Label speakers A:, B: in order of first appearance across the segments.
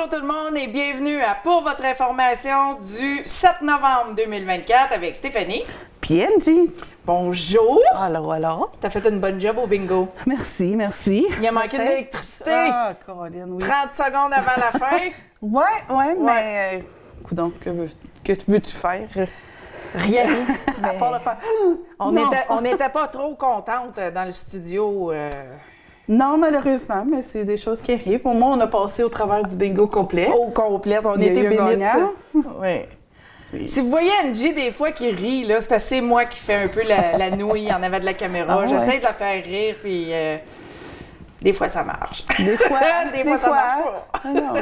A: Bonjour tout le monde et bienvenue à Pour votre information du 7 novembre 2024 avec Stéphanie.
B: Puis Angie.
A: Bonjour!
B: Alors.
A: T'as fait une bonne job au bingo.
B: Merci.
A: Il a manqué d'électricité.
B: Ah, Caroline, oui.
A: 30 secondes avant la fin.
B: Ouais, mais... coudonc, que veux-tu faire?
A: Rien.
B: À part le faire...
A: On n'était pas trop contentes dans le studio.
B: Non, malheureusement, mais c'est des choses qui arrivent. Au moins, on a passé au travers du bingo complet.
A: Au complet, on
B: Il y a
A: était
B: eu un
A: bénites.
B: gagnant.
A: Oui. Si vous voyez Angie des fois qui rit, là, c'est parce que c'est moi qui fais un peu la nouille en avant de la caméra.
B: Ah,
A: J'essaie
B: ouais.
A: de la faire rire, puis des fois ça marche.
B: Des fois,
A: Des fois, ça marche pas.
B: Ah, non.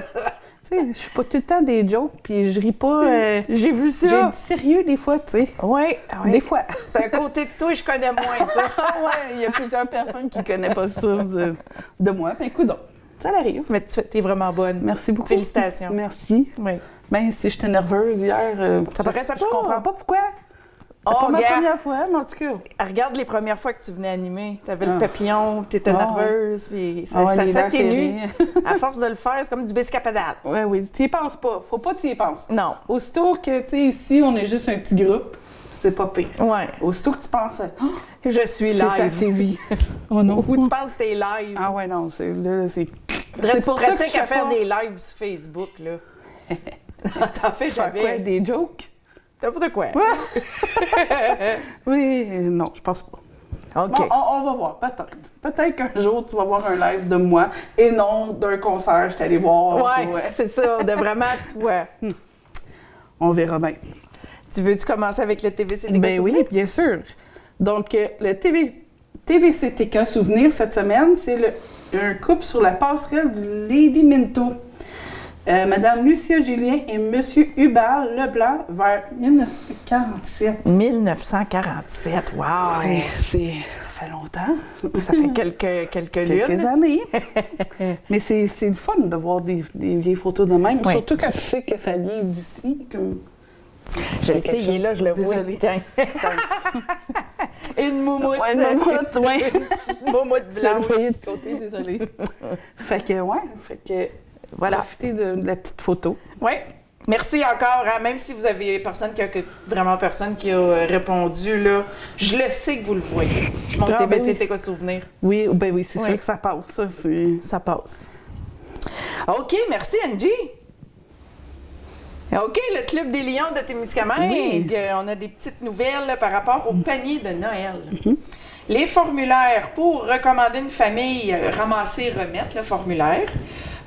B: Tu sais, je suis pas tout le temps des jokes, puis je ris pas.
A: J'ai vu ça.
B: J'ai du sérieux des fois, tu sais.
A: Oui.
B: Des fois.
A: C'est un côté de toi, je connais moins ça.
B: Ouais, il y a plusieurs personnes qui connaissent pas ça de moi. Ben, écoute, ça arrive.
A: Mais tu es vraiment bonne.
B: Merci beaucoup.
A: Félicitations.
B: Merci.
A: Oui.
B: Ben, si j'étais nerveuse hier,
A: Ça paraissait
B: je
A: pas.
B: comprends pas pourquoi. C'est
A: Oh,
B: pas ma
A: gars.
B: première fois, mais en tout cas.
A: Regarde les premières fois que tu venais animer. Tu avais le
B: Ah.
A: papillon, tu étais
B: Ah,
A: nerveuse, puis ça,
B: Ouais,
A: ça
B: les dents
A: s'atténue.
B: serrées.
A: À force de le faire, c'est comme du biscuit à pédale.
B: Oui, tu y penses pas. Faut pas que tu y penses.
A: Non.
B: Aussitôt que, tu sais, ici, on est juste un petit groupe, c'est pas pire.
A: Ouais.
B: Aussitôt que tu penses,
A: Je suis
B: c'est sa
A: live.
B: TV. Oh non.
A: Ou tu penses que t'es live.
B: Ah ouais, non, c'est c'est
A: C'est pour ça que
B: je
A: à
B: fais
A: faire
B: pas-
A: des lives sur Facebook, là. T'en fais
B: Faire quoi,
A: jamais.
B: des jokes?
A: N'importe quoi.
B: Oui, non, je pense pas.
A: OK.
B: Bon, on va voir, peut-être. Peut-être qu'un jour, tu vas voir un live de moi et non d'un concert, je suis allée voir.
A: Ouais, c'est ça, de vraiment toi.
B: On verra bien.
A: Tu veux-tu commencer avec le TVCTK
B: Ben oui,
A: Souvenir?
B: bien sûr. Donc, le TVCTK Souvenir cette semaine, c'est un couple sur la passerelle du Lady Minto. Madame Lucia Julien et Monsieur Hubert Leblanc vers 1947.
A: 1947, wow!
B: Ouais, ça fait longtemps.
A: Ça fait quelques lunes.
B: Quelques années. Mais c'est le fun de voir des vieilles photos de même.
A: Oui.
B: Surtout quand tu sais que ça vient d'ici. Comme...
A: Je le sais, il est là, je le vois.
B: Désolée.
A: Tiens. Une moumoute.
B: Ouais, une moumoute, ouais.
A: Une petite moumoute
B: Je l'ai
A: blanche.
B: envoyé de côté, désolée. Fait que
A: Voilà.
B: profitez de la petite photo.
A: Oui. Merci encore, hein, même si vous avez vraiment personne qui a répondu, là, je le sais que vous le voyez. Mon
B: Ah, ben
A: TVCTK Souvenir,
B: Oui, ben oui, c'est
A: Oui.
B: sûr que ça passe, ça. C'est...
A: ça passe. OK, merci Angie. OK, le Club des Lions de Témiscamingue,
B: Oui.
A: on a des petites nouvelles là, par rapport au panier de Noël. Les formulaires pour recommander une famille, ramasser et remettre le formulaire,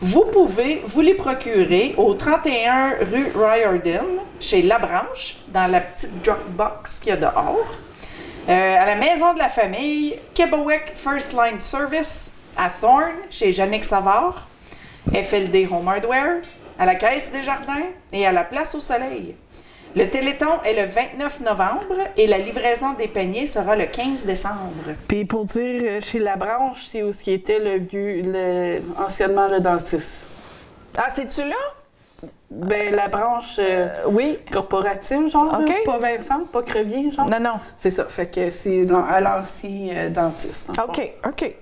A: vous pouvez vous les procurer au 31 rue Riordan, chez Labranche, dans la petite Dropbox qu'il y a dehors. À la Maison de la Famille, Québec First Line Service, à Thorne, chez Jannick Savard, FLD Home Hardware, à la Caisse des Jardins et à la Place au Soleil. Le Téléthon est le 29 novembre et la livraison des paniers sera le 15 décembre.
B: Puis pour dire, chez Labranche, c'est où ce qui était anciennement le dentiste.
A: Ah, c'est-tu là?
B: Ben, la branche
A: Oui.
B: corporative, genre, là.
A: OK.
B: Pas Vincent, pas Crevier, genre.
A: Non, non.
B: C'est ça, fait que c'est à l'ancien dentiste. dans le fond.
A: OK.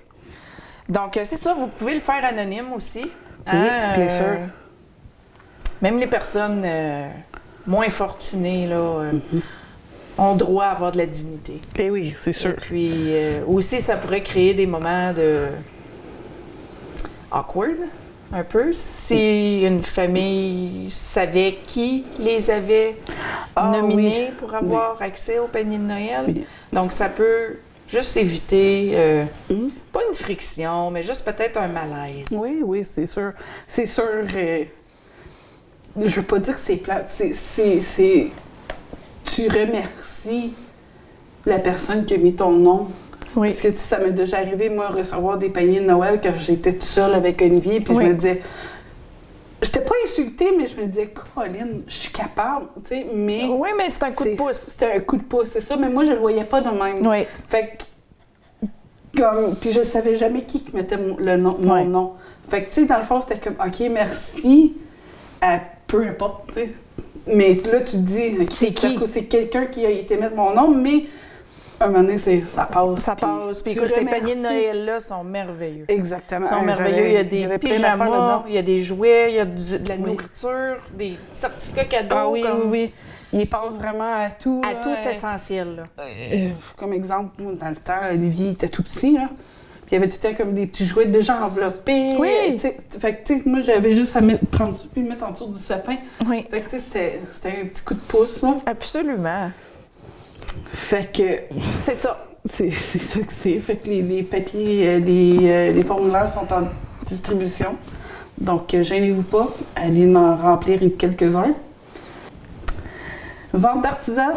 A: Donc, c'est ça, vous pouvez le faire anonyme aussi.
B: Oui, bien sûr.
A: Même les personnes moins fortunées, là, ont droit à avoir de la dignité.
B: Eh oui, c'est
A: Et
B: sûr.
A: puis, aussi, ça pourrait créer des moments de awkward, un peu, si une famille savait qui les avait
B: Ah,
A: nominés
B: oui.
A: pour avoir accès au panier de Noël.
B: Oui.
A: Donc, ça peut juste éviter,
B: Mhm.
A: pas une friction, mais juste peut-être un malaise.
B: Oui, c'est sûr. C'est sûr. Je veux pas dire que c'est plate. Tu remercies la personne qui a mis ton nom.
A: Oui.
B: Parce que ça m'est déjà arrivé, moi, recevoir des paniers de Noël quand j'étais toute seule avec Olivier, puis
A: Oui.
B: je me disais... J'étais pas insultée, mais je me disais, Colline, je suis capable, tu sais, mais...
A: Oui, mais c'est un coup de pouce.
B: C'était un coup de pouce, c'est ça, mais moi, je le voyais pas de même.
A: Oui.
B: Fait que, puis je savais jamais qui mettait mon
A: Ouais.
B: nom. Fait que, tu sais, dans le fond, c'était comme, OK, merci, à peu importe, tu sais. Mais là, tu te dis, OK,
A: C'est qui?
B: c'est quelqu'un qui a été mettre mon nom, mais un moment donné, ça passe.
A: Ça passe. Puis écoute, ces paniers de Noël-là sont merveilleux.
B: Exactement.
A: Ils sont merveilleux. Il y a des pyjamas, il y a des jouets, il y a de la nourriture, des certificats cadeaux.
B: Ah oui, oui. Il pense vraiment à tout.
A: À tout essentiel. Là.
B: Comme exemple, moi, dans le temps, Olivier était tout petit, là. Puis il y avait tout le temps comme des petits jouets déjà enveloppés.
A: Oui.
B: Fait que, tu sais, moi, j'avais juste à prendre ça puis le mettre en dessous du sapin.
A: Oui.
B: Fait que, tu sais, c'était un petit coup de pouce, là.
A: Absolument.
B: Fait que...
A: C'est ça.
B: C'est ça que c'est. Fait que les papiers, les formulaires sont en distribution. Donc, gênez-vous pas. Allez en remplir quelques-uns. Vente d'artisans.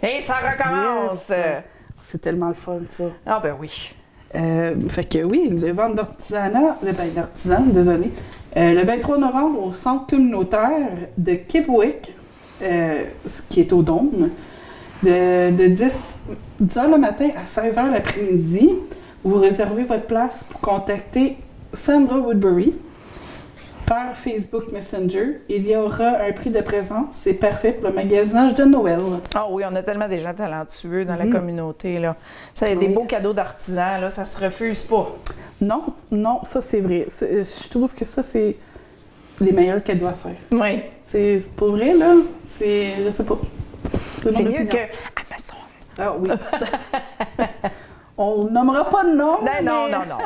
A: Et ça recommence!
B: Yes. C'est tellement le fun, ça.
A: Ah ben oui.
B: Fait que oui, le vente d'artisanat, d'artisans, désolé, le 23 novembre au centre communautaire de Kipwick, ce qui est au Dôme, de 10h le matin à 16h l'après-midi. Vous réservez votre place pour contacter Sandra Woodbury par Facebook Messenger. Il y aura un prix de présence. C'est parfait pour le magasinage de Noël.
A: Ah oui, on a tellement des gens talentueux dans la communauté. Là. Ça, y a des beaux cadeaux d'artisans, là, ça se refuse pas.
B: Non, ça c'est vrai. Je trouve que ça, c'est les meilleurs cadeaux à faire.
A: Oui.
B: C'est pas vrai, là. Je sais pas.
A: C'est mieux que Amazon.
B: Ah oui. On nommera pas de nom.
A: Non.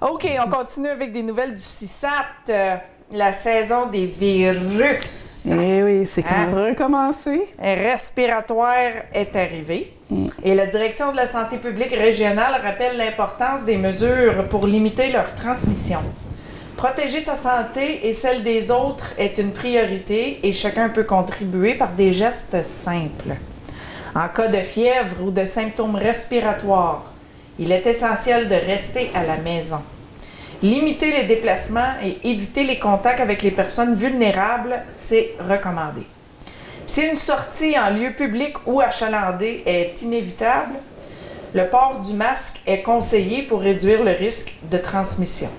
A: OK, on continue avec des nouvelles du CISAT, la saison des virus.
B: Eh oui, c'est quand même recommencé.
A: Respiratoire est arrivé. Et la Direction de la santé publique régionale rappelle l'importance des mesures pour limiter leur transmission. Protéger sa santé et celle des autres est une priorité et chacun peut contribuer par des gestes simples. En cas de fièvre ou de symptômes respiratoires, il est essentiel de rester à la maison. Limiter les déplacements et éviter les contacts avec les personnes vulnérables, c'est recommandé. Si une sortie en lieu public ou achalandé est inévitable, le port du masque est conseillé pour réduire le risque de transmission.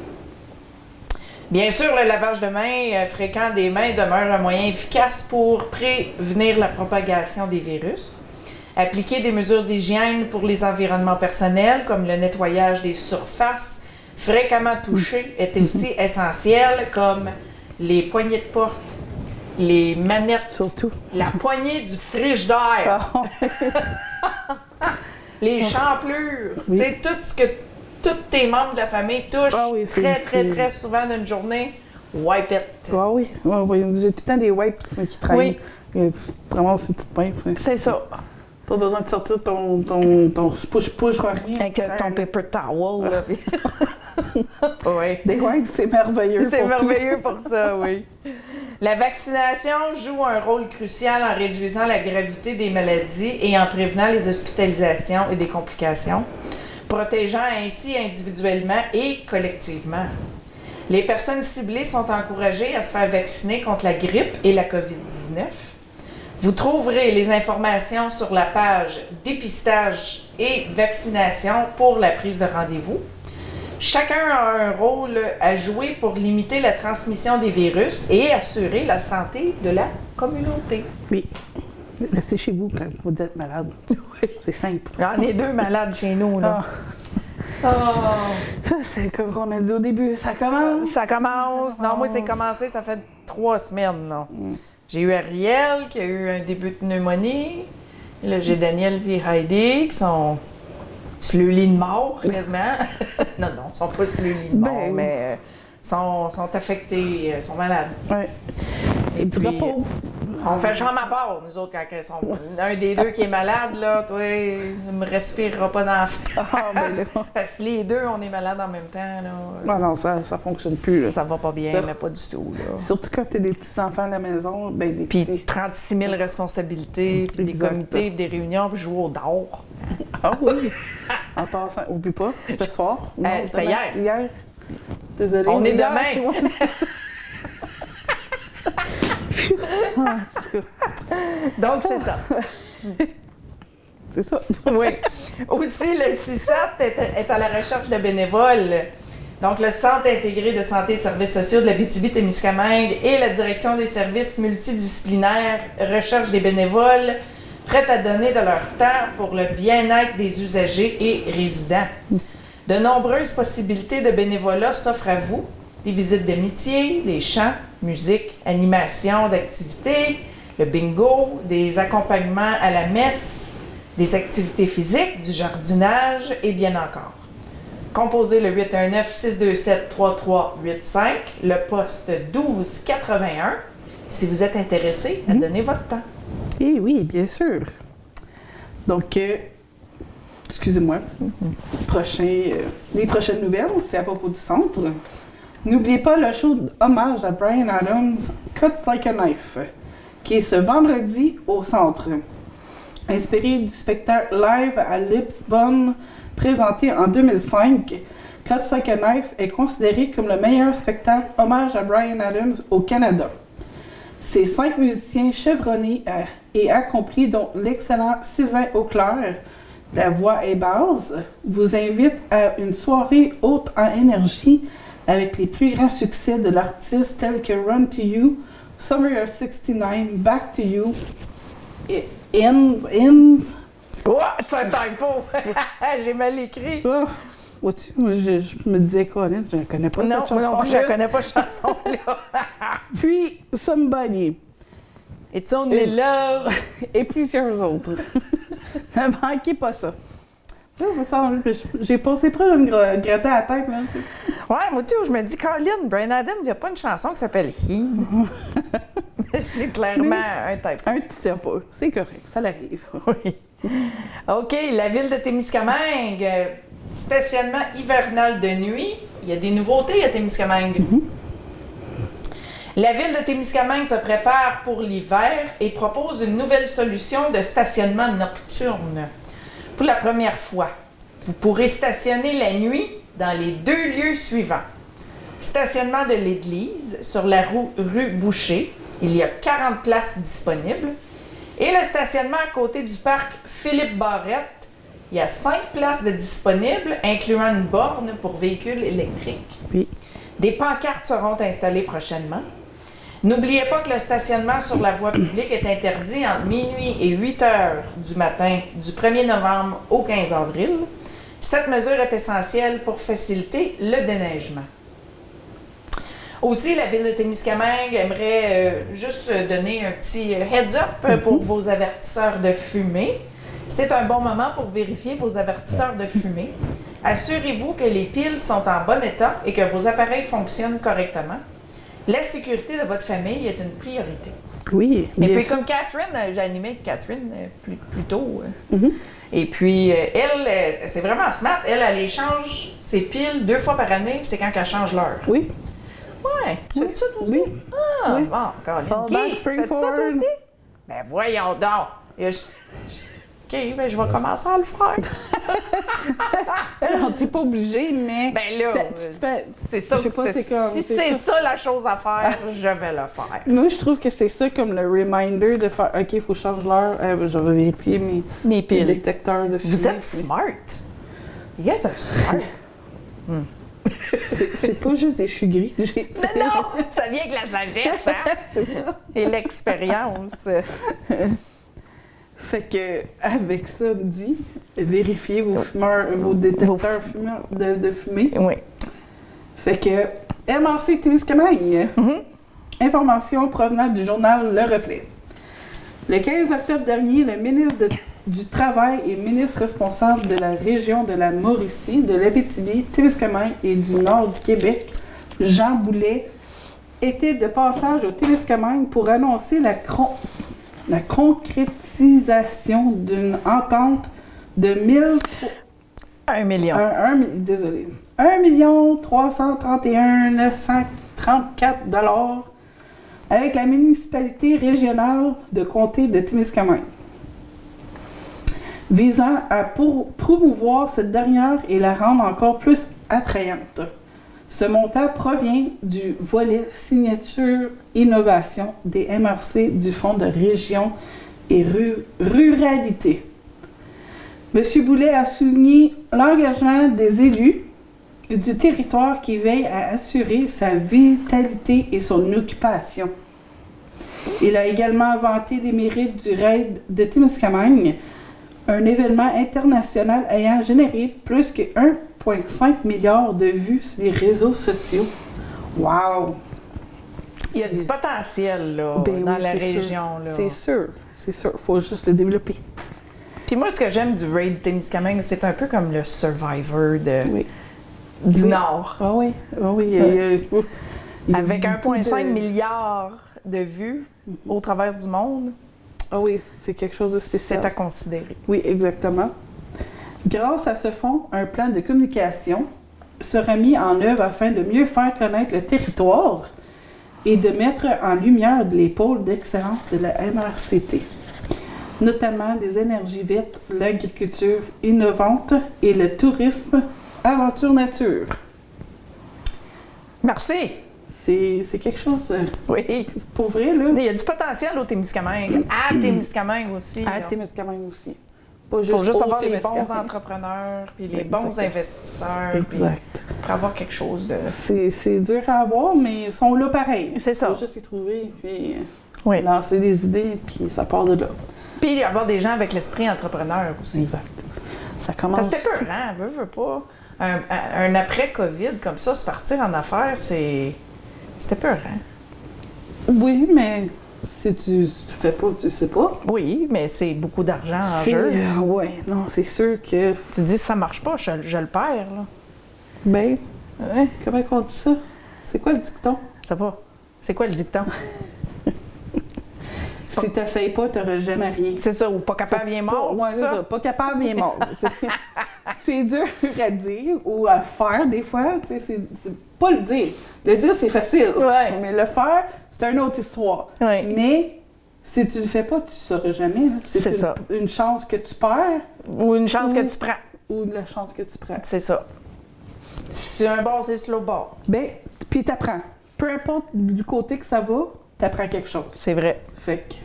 A: Bien sûr, le lavage de mains fréquent des mains demeure un moyen efficace pour prévenir la propagation des virus. Appliquer des mesures d'hygiène pour les environnements personnels, comme le nettoyage des surfaces fréquemment touchées, est aussi essentiel, comme les poignées de porte, les manettes,
B: surtout
A: la poignée du frigidaire, les champlures, tu sais, tout ce que tous tes membres de la famille touchent très souvent d'une journée, wipe it.
B: Ah oui, j'ai tout le temps des wipes qui traînent. Oui. Vraiment, c'est une petite pince.
A: C'est ça.
B: Pas besoin de sortir ton push-push, rien.
A: Avec ton paper towel, là. Oui.
B: Des wipes, c'est merveilleux.
A: C'est merveilleux pour ça, oui. La vaccination joue un rôle crucial en réduisant la gravité des maladies et en prévenant les hospitalisations et des complications, protégeant ainsi individuellement et collectivement. Les personnes ciblées sont encouragées à se faire vacciner contre la grippe et la COVID-19. Vous trouverez les informations sur la page dépistage et vaccination pour la prise de rendez-vous. Chacun a un rôle à jouer pour limiter la transmission des virus et assurer la santé de la communauté.
B: Oui. Restez chez vous quand vous êtes malade. Oui. C'est simple.
A: J'en ai 2 malades chez nous, là.
B: C'est comme on a dit au début, ça commence.
A: Ça commence. Non, moi, c'est commencé, ça fait 3 semaines, là. J'ai eu Ariel qui a eu un début de pneumonie. Et là, j'ai Daniel et Heidi qui sont sur le lit de mort, quasiment. non, ils ne sont pas sur le lit de mort, mais sont affectés, sont malades.
B: Oui.
A: Et puis, on fait chambre à part, nous autres, quand ils sont... Un des deux qui est malade, là, toi, il ne me respirera pas d'enfant. Parce que les deux, on est malades en même temps, là.
B: Ah non, ça fonctionne plus, là.
A: Ça va pas bien, mais pas du tout, là.
B: Surtout quand tu as des petits-enfants à la maison, des
A: puis
B: petits...
A: 36 000 responsabilités, puis des comités, puis des réunions, puis jouer au dehors.
B: Ah oui! En passant, oublie pas, c'était ce soir.
A: C'était hier.
B: Hier. Désolée.
A: On est demain. Donc, c'est ça.
B: C'est ça.
A: Oui. Aussi, le CISAT est à la recherche de bénévoles. Donc, le Centre intégré de santé et services sociaux de l'Abitibi-Témiscamingue et la Direction des services multidisciplinaires recherchent des bénévoles prêtes à donner de leur temps pour le bien-être des usagers et résidents. De nombreuses possibilités de bénévolat s'offrent à vous. Des visites d'amitié, des chants, musique, animation, d'activités, le bingo, des accompagnements à la messe, des activités physiques, du jardinage et bien encore. Composez le 819-627-3385, le poste 1281, si vous êtes intéressé à donner votre temps.
B: Eh oui, bien sûr. Donc, excusez-moi, les prochaines nouvelles, c'est à propos du centre. N'oubliez pas le show d'hommage à Bryan Adams, Cuts Like a Knife, qui est ce vendredi au centre. Inspiré du spectacle live à Lisbonne, présenté en 2005, Cuts Like a Knife est considéré comme le meilleur spectacle hommage à Bryan Adams au Canada. Ces 5 musiciens chevronnés et accomplis, dont l'excellent Sylvain Auclair, la voix et basse, vous invitent à une soirée haute en énergie avec les plus grands succès de l'artiste tels que Run to You, Summer of '69, Back to You, Ends.
A: Oh, c'est un typo! J'ai mal écrit.
B: Oh, vois-tu, moi, je me disais quoi, je ne connais pas cette chanson.
A: Non, je ne connais pas cette chanson-là.
B: Puis Somebody.
A: It's Only Love.
B: Et plusieurs autres. Ne manquez pas ça. Là, j'ai passé près de me gratter à la tête. Là.
A: Ouais, moi, tu sais, je me dis, Colin, Bryan Adams, il n'y a pas une chanson qui s'appelle Him. C'est clairement un type.
B: Un petit pas. C'est correct, ça l'arrive.
A: Oui. OK, la ville de Témiscamingue. Stationnement hivernal de nuit. Il y a des nouveautés à Témiscamingue. La ville de Témiscamingue se prépare pour l'hiver et propose une nouvelle solution de stationnement nocturne. Pour la première fois, vous pourrez stationner la nuit dans les 2 lieux suivants. Stationnement de l'église sur la rue Boucher. Il y a 40 places disponibles. Et le stationnement à côté du parc Philippe Barrette. Il y a 5 places de disponibles, incluant une borne pour véhicules électriques.
B: Oui.
A: Des pancartes seront installées prochainement. N'oubliez pas que le stationnement sur la voie publique est interdit entre minuit et 8 heures du matin du 1er novembre au 15 avril. Cette mesure est essentielle pour faciliter le déneigement. Aussi, la ville de Témiscamingue aimerait juste donner un petit heads-up pour vos avertisseurs de fumée. C'est un bon moment pour vérifier vos avertisseurs de fumée. Assurez-vous que les piles sont en bon état et que vos appareils fonctionnent correctement. La sécurité de votre famille est une priorité.
B: Oui.
A: Et puis, comme Catherine, j'ai animé avec Catherine plus tôt. Et puis, elle, c'est vraiment smart. Elle échange ses piles 2 fois par année, puis c'est quand elle change l'heure.
B: Oui.
A: Ouais. Tu fais ça toi aussi?
B: Oui.
A: Ah,
B: Oui.
A: bon, Caroline.
B: Fall back,
A: Tu
B: spring
A: fais ça toi
B: forward.
A: aussi? Ben, voyons donc. OK, ben, je vais commencer à le faire.
B: Non, t'es pas obligé, mais...
A: Ben là, c'est ça.
B: Je sais pas, c'est comme...
A: Si c'est ça la chose à faire, je vais le faire.
B: Moi, je trouve que c'est ça comme le reminder de faire « OK, il faut que je change l'heure. Je vais vérifier mes
A: piles.
B: détecteurs de fumée. »
A: Vous êtes smart. You guys are smart.
B: C'est pas juste des choux gris que j'ai.
A: Mais non! Ça vient avec la sagesse, hein? Et l'expérience.
B: Fait que, avec ça dit, vérifiez vos détecteurs de fumée.
A: Oui.
B: Fait que, MRC Témiscamingue. Information provenant du journal Le Reflet. Le 15 octobre dernier, le ministre du Travail et ministre responsable de la région de la Mauricie, de l'Abitibi, Témiscamingue et du nord du Québec, Jean Boulet, était de passage au Témiscamingue pour annoncer la concrétisation d'une entente de
A: 1 million.
B: 1 331 934 $ avec la municipalité régionale de comté de Témiscamingue, visant à promouvoir cette dernière et la rendre encore plus attrayante. Ce montant provient du volet signature innovation des MRC du Fonds de région et ruralité. M. Boulet a souligné l'engagement des élus du territoire qui veillent à assurer sa vitalité et son occupation. Il a également vanté les mérites du raid de Témiscamingue, un événement international ayant généré plus que 1,5 milliard de vues sur les réseaux sociaux. Wow!
A: Il y a du potentiel là,
B: Ben
A: dans
B: oui,
A: la
B: c'est
A: région.
B: sûr.
A: Là.
B: C'est sûr, c'est sûr. Il faut juste le développer.
A: Puis moi, ce que j'aime du raid Témiscamingue, c'est un peu comme le Survivor
B: Oui.
A: du
B: Oui.
A: Nord.
B: Ah oui, ah oui. Il y a
A: Avec
B: beaucoup
A: 1,5
B: de-
A: milliard de vues au travers du monde,
B: Ah oui, c'est quelque chose de spécial.
A: c'est à considérer.
B: Oui, exactement. Grâce à ce fonds, un plan de communication sera mis en œuvre afin de mieux faire connaître le territoire et de mettre en lumière les pôles d'excellence de la MRCT, notamment les énergies vertes, l'agriculture innovante et le tourisme aventure nature.
A: Merci!
B: C'est quelque chose,
A: Oui.
B: pour vrai, là.
A: Il y a du potentiel au Témiscamingue. À Témiscamingue aussi.
B: À
A: là.
B: Témiscamingue aussi. Pas
A: Il faut juste
B: au
A: avoir les bons
B: Témiscamingue.
A: entrepreneurs, puis les
B: Exact.
A: bons investisseurs, puis
B: Exact.
A: pour avoir quelque chose de...
B: C'est dur à avoir, mais ils sont là pareil.
A: C'est ça.
B: Il faut juste les trouver, puis
A: Oui.
B: lancer des idées, puis ça part de là.
A: Puis avoir des gens avec l'esprit entrepreneur aussi.
B: Exact. Ça commence...
A: Parce que c'était peurant, veut pas. Un après-COVID comme ça, se partir en affaires, c'était peurant.
B: Oui, mais si tu fais pas, tu sais pas.
A: Oui, mais c'est beaucoup d'argent en
B: C'est...
A: jeu.
B: ouais, non, c'est sûr que...
A: Tu te dis, si ça marche pas, je le perds, là.
B: Ben,
A: Ouais,
B: comment on dit ça? C'est quoi le dicton?
A: je sais pas. C'est quoi le dicton?
B: Si t'essayes pas, t'auras jamais rien.
A: C'est ça, ou pas capable, bien mort,
B: Ouais, c'est ça. Pas capable, bien mort. C'est dur à dire ou à faire des fois. Tu sais, c'est pas le dire. Le dire, c'est facile.
A: Ouais.
B: Mais le faire, c'est une autre histoire.
A: Ouais.
B: Mais si tu le fais pas, tu sauras jamais. Là.
A: C'est ça.
B: Une chance que tu perds
A: Ou une chance que tu prends.
B: ou la chance que tu prends.
A: C'est ça. Si c'est un bord, c'est slow bord.
B: Ben, puis t'apprends. Peu importe du côté que ça va, t'apprends quelque chose.
A: C'est vrai.
B: Fait que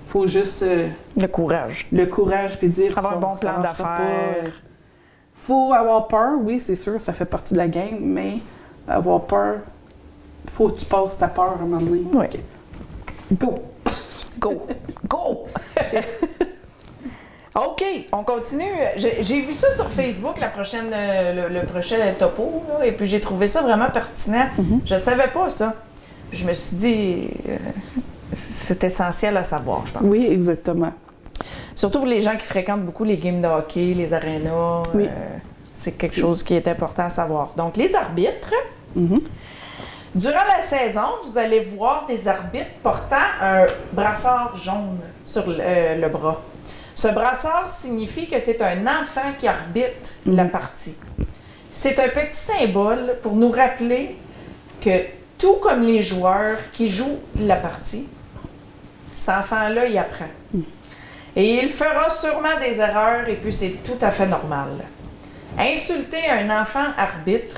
B: faut juste
A: Le courage.
B: le courage puis dire
A: Avoir un bon
B: ça
A: plan
B: marchera pas,
A: d'affaires.
B: faut avoir peur, oui, c'est sûr, ça fait partie de la game, mais avoir peur, faut que tu passes ta peur à un moment donné.
A: Oui.
B: Go!
A: Go! Go! OK, on continue. J'ai vu ça sur Facebook, le prochain topo, là, et puis j'ai trouvé ça vraiment pertinent. Je ne savais pas ça. Je me suis dit, c'est essentiel à savoir, je pense.
B: Oui, exactement.
A: Surtout pour les gens qui fréquentent beaucoup les games de hockey, les arénas.
B: Oui.
A: C'est quelque chose qui est important à savoir. Donc, les arbitres.
B: Mhm.
A: Durant la saison, vous allez voir des arbitres portant un brassard jaune sur le bras. Ce brassard signifie que c'est un enfant qui arbitre la partie. C'est un petit symbole pour nous rappeler que tout comme les joueurs qui jouent la partie, cet enfant-là, il apprend. Et il fera sûrement des erreurs et puis c'est tout à fait normal. Insulter un enfant arbitre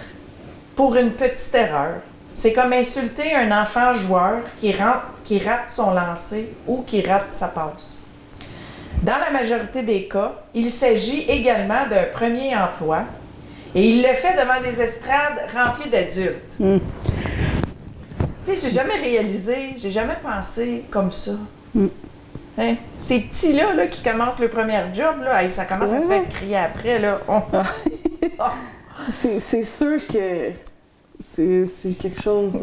A: pour une petite erreur, c'est comme insulter un enfant joueur qui rate son lancer ou qui rate sa passe. Dans la majorité des cas, il s'agit également d'un premier emploi et il le fait devant des estrades remplies d'adultes. Tu sais, j'ai jamais réalisé, j'ai jamais pensé comme ça. Hein? Ces petits-là là, qui commencent le premier job, là, hey, ça commence à se faire crier après. Là.
B: C'est sûr que c'est quelque chose...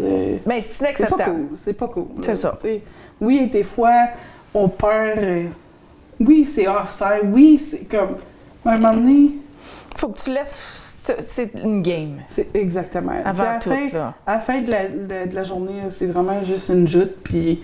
A: Ben, c'est
B: c'est pas
A: inacceptable.
B: cool, c'est pas cool.
A: C'est ça.
B: T'sais, oui, des fois, on perd... oui, c'est offside, oui, c'est comme... À un moment donné...
A: Faut que tu laisses... C'est une game.
B: C'est exactement.
A: Avant
B: Puis
A: tout, là.
B: à la fin de la journée, c'est vraiment juste une joute, puis...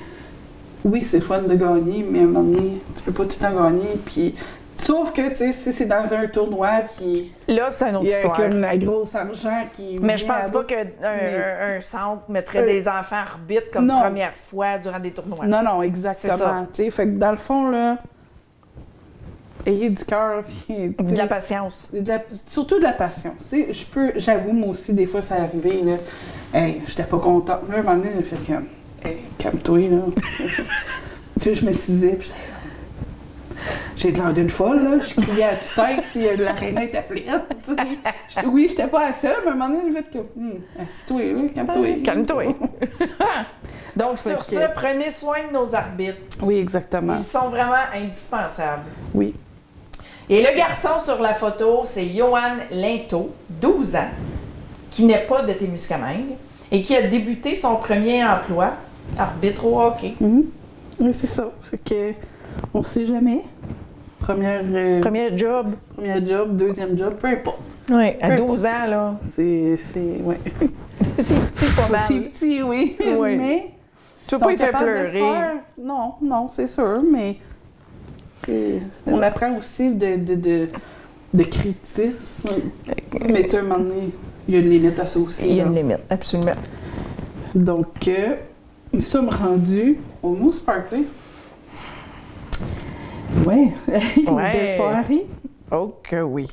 B: Oui, c'est fun de gagner, mais à un moment donné, tu peux pas tout le temps gagner, puis... Sauf que, tu sais, si c'est dans un tournoi, puis...
A: Là, c'est une autre
B: Il y a
A: histoire.
B: comme la grosse argent qui...
A: Mais je
B: vient
A: pense
B: à
A: pas
B: bout.
A: qu'un centre mettrait des enfants arbitres comme
B: non.
A: première fois durant des tournois.
B: Non, non,
A: C'est ça.
B: exactement. Tu sais, fait que dans le fond, là, ayez du cœur, puis...
A: De la patience.
B: Surtout de la patience. Tu sais, j'avoue, moi aussi, des fois, ça arrivait, là. Hey, j'étais pas contente. Là, un moment donné, j'ai fait comme... Hey, calme-toi, là. Puis je me suis dit, puis j'étais comme... J'ai de l'air d'une folle, là. Je criais à tue-tête, puis l'aréna était pleine, tu sais. Oui, j'étais pas la seule, mais à un moment donné, j'ai fait comme, assis-toi, là, calme-toi.
A: Calme-toi. Donc,
B: Fait
A: sur
B: que-
A: ce, prenez soin de nos arbitres.
B: Oui, exactement.
A: Ils sont vraiment indispensables.
B: Oui.
A: Et le garçon sur la photo, c'est Johan Linto, 12 ans, qui n'est pas de Témiscamingue et qui a débuté son premier emploi, arbitre au hockey.
B: Oui, c'est ça. Fait que, on sait jamais. Premier
A: job.
B: job, deuxième job, peu importe.
A: Oui, à
B: Peu
A: 12 ans, là.
B: Ouais.
A: C'est petit, pas mal.
B: C'est petit, oui.
A: Oui.
B: Mais.
A: Tu peux pas y faire
B: capables de
A: pleurer.
B: faire- Non, c'est sûr, mais. On apprend aussi de criticisme. Mais tu sais, à un moment donné, il y a une limite à ça aussi.
A: Il y a
B: là.
A: une limite, absolument.
B: Donc, nous sommes rendus au Moose Party. Ouais.
A: Ouais.
B: Belle soirée.
A: Oh que oui.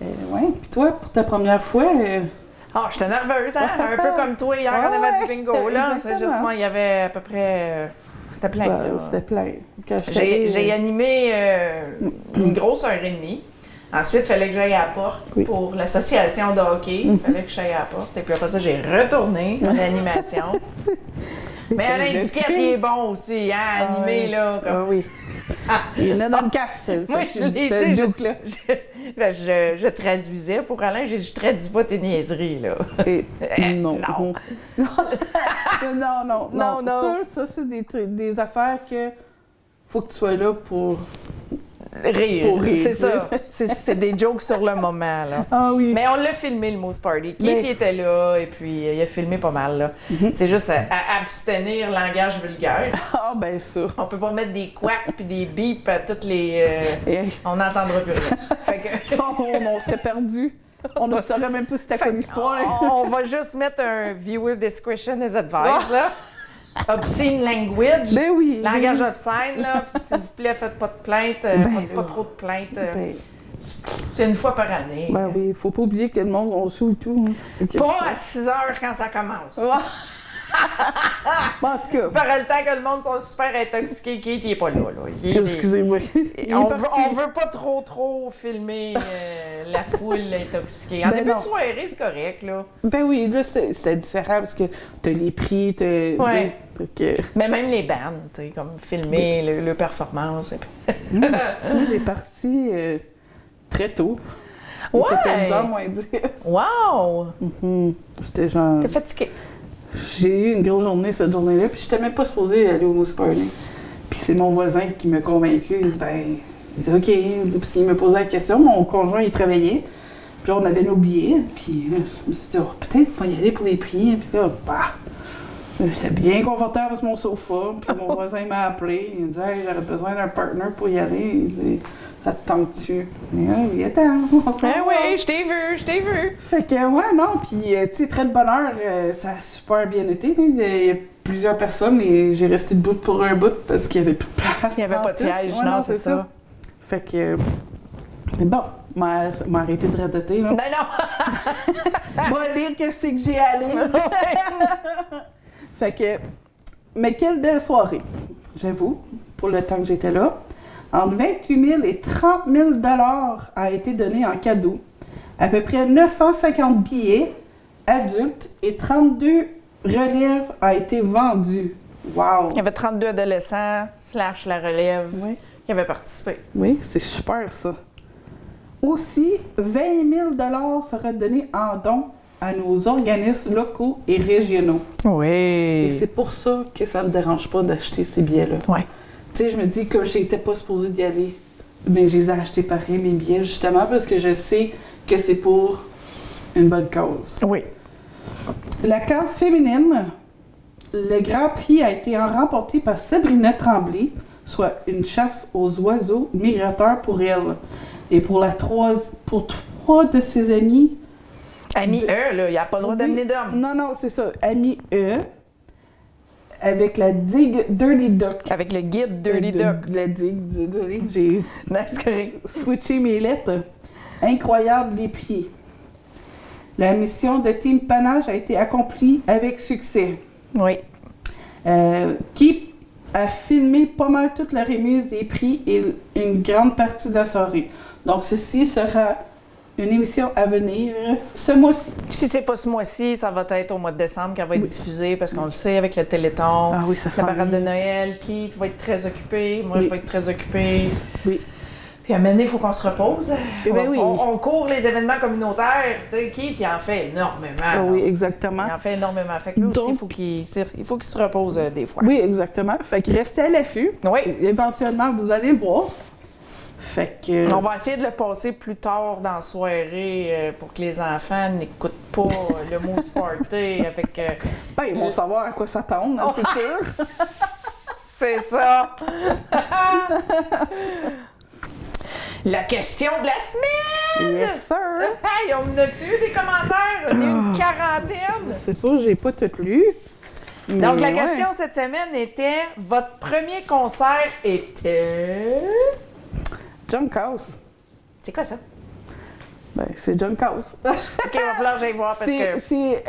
B: Ouais. Puis toi, pour ta première fois,
A: Ah, j'étais nerveuse, hein? Un peu comme toi, hier,
B: Ouais,
A: on avait
B: ouais.
A: du bingo, là. C'est
B: Exactement.
A: juste moi, il y avait à peu près... c'était plein, là.
B: c'était plein. Quand j'étais
A: J'ai
B: allée,
A: animé une grosse heure et demie. Ensuite, il fallait que j'aille à la porte
B: Oui.
A: pour l'association de hockey. Il fallait que j'aille à la porte. Et puis après ça, j'ai retourné en animation. Mais Alain
B: Le
A: Duquette,
B: cri.
A: il est bon aussi, hein, animé,
B: ouais.
A: là. Comme...
B: Ah oui. Il y en a dans le casse,
A: Moi, je l'ai
B: ce
A: dit,
B: joke-là.
A: je traduisais pour Alain, je traduis pas tes niaiseries, là.
B: Et non.
A: non.
B: Non.
A: Non.
B: Ça c'est des affaires que faut que tu sois là pour.
A: Rire,
B: Pour rire,
A: c'est ça. C'est des jokes sur le moment, là.
B: Ah oui.
A: Mais on l'a filmé, le Moose Party. Keith
B: Mais-
A: il était là, et puis il a filmé pas mal, là. C'est juste à abstenir langage vulgaire.
B: Ah ben ça.
A: On peut pas mettre des quacks puis des bips à toutes les...
B: Et
A: on n'entendra plus rien. Fait que...
B: on s'est perdu. On ne saurait même pas si c'était quoi l'histoire.
A: on va juste mettre un viewer discretion is advised, là. Obscene language.
B: Ben oui.
A: Langage obscène, là. Puis s'il vous plaît, faites pas de plainte, pas trop de plaintes.
B: Ben,
A: C'est une fois par année.
B: ben oui, faut pas oublier que le monde, on saoule tout. Hein. Ok.
A: Pas à 6 heures quand ça commence.
B: Ouais. Bon, en tout cas.
A: Par le temps que le monde sont super intoxiqués, Keith, il est pas là.
B: Excusez-moi. Il est
A: On
B: parti.
A: veut pas trop filmer la foule intoxiquée. En
B: Ben
A: début
B: non.
A: de soirée, c'est correct, là.
B: Ben oui, là, c'était différent parce que t'as les prix,
A: Ouais.
B: fait que-
A: Mais même les bands, tu sais, comme filmer le performance. Et puis...
B: Moi, j'ai parti très tôt. Il
A: Ouais!
B: était 15h moins 10.
A: Wow!
B: J'étais genre...
A: T'es fatigué.
B: J'ai eu une grosse journée cette journée-là, puis j'étais même pas supposée aller au Moose Party. Puis c'est mon voisin qui m'a convaincue. Il dit, il dit, OK. Il dit, puis il me posait la question. Mon conjoint, il travaillait. Puis là, on avait nos billets. Puis là, je me suis dit, peut-être pas y aller pour les prix. Puis là, j'étais bien confortable sur mon sofa. Puis mon voisin m'a appelé. Il me dit, hey, j'aurais besoin d'un partner pour y aller. Il dit, ça te tente-tu? Et là, il était, on se
A: Ben
B: rend
A: oui,
B: compte.
A: je t'ai vu.
B: Fait que, ouais, non, puis, tu sais, très de bonheur, ça a super bien été. Là. Il y a plusieurs personnes et j'ai resté debout pour un bout parce qu'il n'y avait plus de place.
A: Il n'y avait pas de siège,
B: Ouais,
A: non, c'est ça.
B: Fait que, mais bon, m'a arrêté de radoter, là.
A: Ben non!
B: Moi, lire qu'est-ce que j'ai allé. Fait que, mais quelle belle soirée, j'avoue, pour le temps que j'étais là. Entre 28 000 et 30 000 $ a été donné en cadeau. À peu près 950 billets adultes et 32 relèves a été vendus. Wow!
A: Il y avait 32 adolescents, / la relève,
B: Oui,
A: qui avaient participé.
B: oui, c'est super ça. Aussi, 20 000 $ sera donné en don à nos organismes locaux et régionaux.
A: Oui.
B: Et c'est pour ça que ça me dérange pas d'acheter ces billets-là.
A: Ouais.
B: Tu sais, je me dis que j'étais pas supposée d'y aller, mais je les ai achetés pareil, mes billets, justement parce que je sais que c'est pour une bonne cause.
A: Oui.
B: La classe féminine, le Grand Prix a été remporté par Sabrina Tremblay, soit une chasse aux oiseaux migrateurs pour elle. Et pour trois de ses amis...
A: Ami là, il n'y a pas le droit d'amener d'hommes.
B: Non, c'est ça. Ami E, avec la digue Dirty Duck.
A: Avec le guide Dirty Duck.
B: La digue, désolé, j'ai
A: Non, c'est correct.
B: switché mes lettres. Incroyable les prix. La mission de Team Panache a été accomplie avec succès.
A: Oui.
B: Qui a filmé pas mal toute la remise des prix et une grande partie de la soirée. Donc, ceci sera une émission à venir ce mois-ci.
A: Si c'est pas ce mois-ci, ça va être au mois de décembre qu'elle va être diffusée parce qu'on le sait avec le Téléthon,
B: Ah oui, ça
A: la parade de Noël. Keith va être très occupé, moi je vais être très occupée.
B: Oui.
A: Puis à un moment donné, il faut qu'on se repose.
B: Eh bien, oui.
A: On court les événements communautaires. Keith, il en fait énormément.
B: Ah oui, exactement.
A: Il en fait énormément. Fait que lui aussi, il faut qu'il se repose des fois.
B: Oui, exactement. Fait que restez à l'affût.
A: Oui.
B: Éventuellement, vous allez voir. Fait que...
A: On va essayer de le passer plus tard dans la soirée pour que les enfants n'écoutent pas le mot Sparté avec...
B: Ben, ils vont savoir à quoi s'attendre dans le futur.
A: C'est ça! La question de la semaine!
B: Yes, sir!
A: Hey, on a-tu eu des commentaires? On a eu une quarantaine!
B: Je sais pas, j'ai pas tout lu.
A: Donc, la
B: ouais.
A: question cette semaine était, votre premier concert était...
B: John Couse.
A: C'est quoi ça?
B: Ben, c'est John Couse.
A: OK, il va falloir que j'aille voir parce que...
B: C'est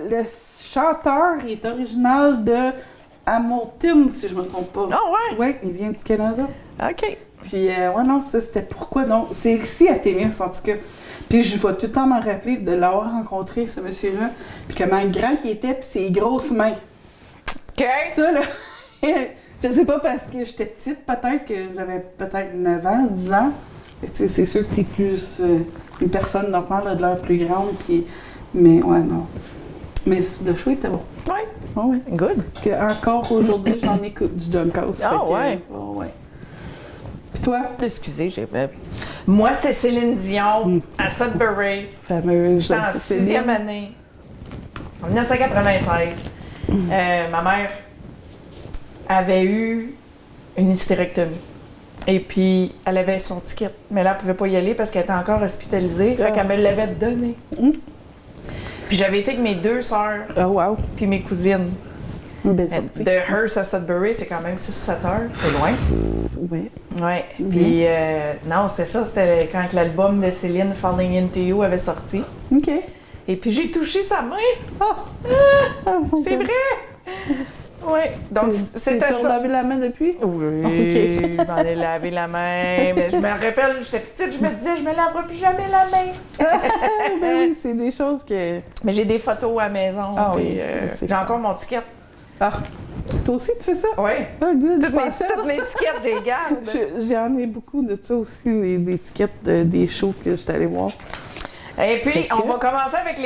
B: le chanteur, il est original de Hamilton, si je me trompe pas.
A: Ah ouais?
B: Oui, il vient du Canada.
A: OK.
B: Puis, ouais, non, ça, c'était pourquoi donc? C'est ici à Témis, en tout cas. Puis, je vais tout le temps m'en rappeler de l'avoir rencontré, ce monsieur-là. Puis, comment grand qu'il était, puis ses grosses mains.
A: OK.
B: Ça, là, je sais pas parce que j'étais petite, peut-être que j'avais peut-être 9 ans, 10 ans. Fait que, tu sais, c'est sûr que t'es plus une personne normale, là, de l'air plus grande, puis... Mais, ouais, non. Mais le show était bon.
A: Oui.
B: Oh, ouais.
A: Good.
B: Que encore aujourd'hui, j'en écoute du John Couse.
A: Ah,
B: Fait que,
A: ouais.
B: Oh, ouais. Puis toi?
A: Excusez, j'ai... Moi, c'était Céline Dion à Sudbury.
B: Fameuse.
A: J'étais en 6e année. En 1996. Ma mère avait eu une hystérectomie. Et puis, elle avait son ticket. Mais là, elle ne pouvait pas y aller parce qu'elle était encore hospitalisée. Fait qu'elle me l'avait donné. Puis j'avais été avec mes 2 sœurs.
B: Oh, wow.
A: Puis mes cousines.
B: Une belle sortie.
A: De Hearst à Sudbury, c'est quand même 6-7 heures. C'est loin.
B: Oui.
A: Ouais. Puis, non, c'était ça. C'était quand l'album de Céline, Falling Into You, avait sorti.
B: OK.
A: Et puis, j'ai touché sa main. C'est vrai! Oui. Donc, c'était
B: Tu as
A: ça.
B: lavé la main depuis?
A: Oui, je m'en ai lavé la main. Mais je me rappelle, j'étais petite, je me disais, je me laverai plus jamais la main.
B: Ben oui, c'est des choses que...
A: Mais j'ai des photos à la maison.
B: Ah
A: puis,
B: oui,
A: j'ai encore mon ticket.
B: Ah, toi aussi, tu fais ça?
A: Oui.
B: Ah, good.
A: Toutes mes tickets, je les garde.
B: J'en ai beaucoup de ça aussi, des tickets des shows que j'étais allée voir.
A: Et puis, on va commencer avec